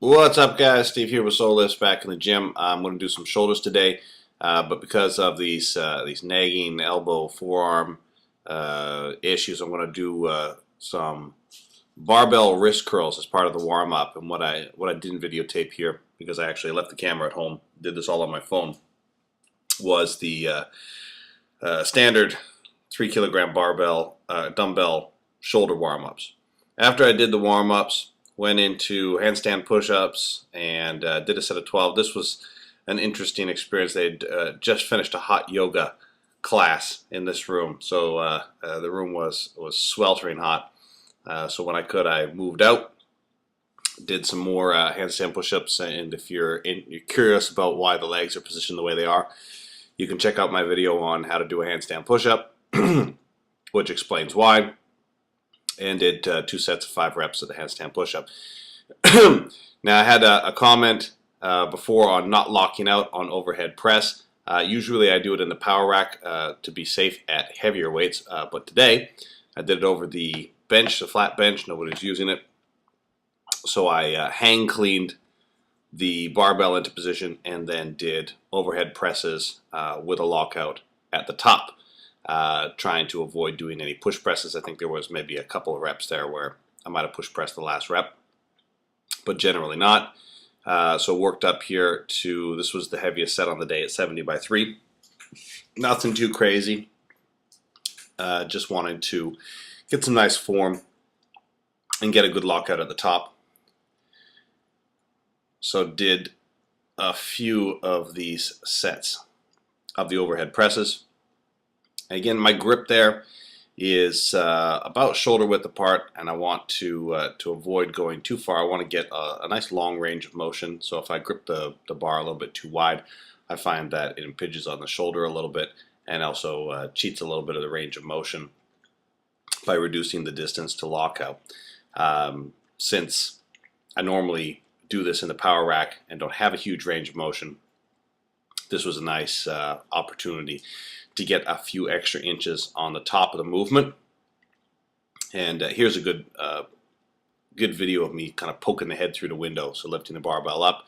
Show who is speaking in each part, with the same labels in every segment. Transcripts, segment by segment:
Speaker 1: What's up, guys? Steve here with Seoul Lifts, back in the gym. I'm going to do some shoulders today, but because of these nagging elbow, forearm issues, I'm going to do some barbell wrist curls as part of the warm-up. And what I didn't videotape here, because I actually left the camera at home, did this all on my phone, was the standard 3 kilogram barbell dumbbell shoulder warm-ups. After I did the warm-ups, went into handstand push-ups and did a set of 12. This was an interesting experience. They'd just finished a hot yoga class in this room, so the room was sweltering hot. So when I could, I moved out, did some more handstand push-ups. And if you're curious about why the legs are positioned the way they are, you can check out my video on how to do a handstand push-up, which explains why. And did 2 sets of 5 reps of the handstand push-up. Now, I had a comment before on not locking out on overhead press. Usually I do it in the power rack to be safe at heavier weights, but today I did it over the bench, the flat bench. Nobody's using it. So I hang cleaned the barbell into position and then did overhead presses with a lockout at the top. Trying to avoid doing any push presses. I think there was maybe a couple of reps there where I might have push pressed the last rep, but generally not. So worked up here to, this was the heaviest set on the day at 70 by 3. Nothing too crazy. Just wanted to get some nice form and get a good lockout at the top. So did a few of these sets of the overhead presses. Again, my grip there is about shoulder width apart, and I want to avoid going too far. I want to get a nice long range of motion. So if I grip the bar a little bit too wide, I find that it impinges on the shoulder a little bit and also cheats a little bit of the range of motion by reducing the distance to lockout. Since I normally do this in the power rack and don't have a huge range of motion, this was a nice opportunity to get a few extra inches on the top of the movement. And here's a good video of me kind of poking the head through the window, so lifting the barbell up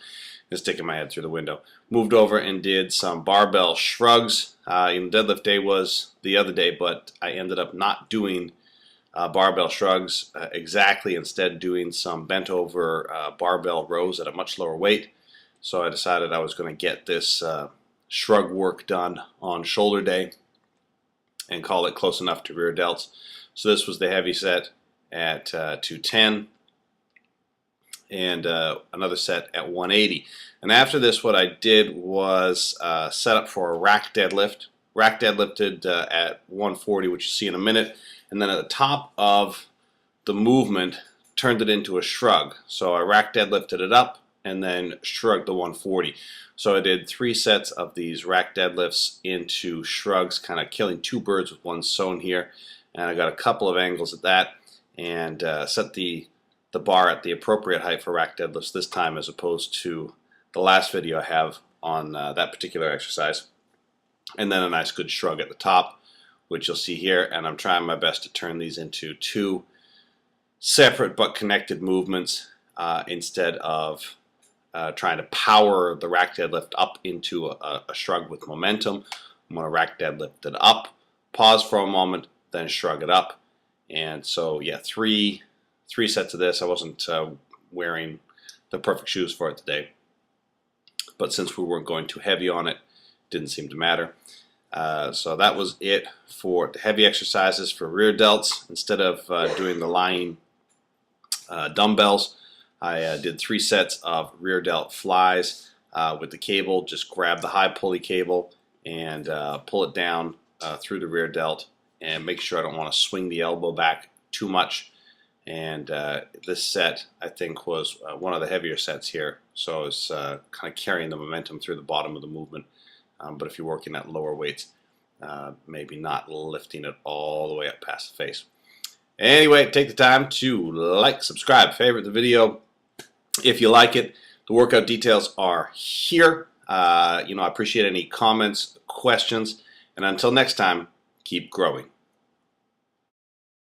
Speaker 1: and sticking my head through the window. Moved over and did some barbell shrugs. Deadlift day was the other day, but I ended up not doing barbell shrugs exactly, instead doing some bent over barbell rows at a much lower weight. So I decided I was going to get this shrug work done on shoulder day and call it close enough to rear delts. So this was the heavy set at 210 and another set at 180. And after this, what I did was set up for a rack deadlift. Rack deadlifted at 140, which you see in a minute, and then at the top of the movement turned it into a shrug. So I rack deadlifted it up and then shrugged the 140. So I did 3 sets of these rack deadlifts into shrugs, kind of killing 2 birds with 1 stone here. And I got a couple of angles at that, and set the bar at the appropriate height for rack deadlifts this time, as opposed to the last video I have on that particular exercise. And then a nice good shrug at the top, which you'll see here. And I'm trying my best to turn these into 2 separate but connected movements instead of trying to power the rack deadlift up into a shrug with momentum. I'm going to rack deadlift it up, pause for a moment, then shrug it up. And so, yeah, three sets of this. I wasn't wearing the perfect shoes for it today, but since we weren't going too heavy on it, didn't seem to matter. So that was it for the heavy exercises for rear delts. Instead of doing the lying dumbbells, I did 3 sets of rear delt flies with the cable. Just grab the high pulley cable and pull it down through the rear delt, and make sure I don't want to swing the elbow back too much. And this set, I think, was one of the heavier sets here, so it's kind of carrying the momentum through the bottom of the movement. But if you're working at lower weights, maybe not lifting it all the way up past the face. Anyway, take the time to like, subscribe, favorite the video if you like it. The workout details are here. I appreciate any comments, questions, and until next time, keep growing.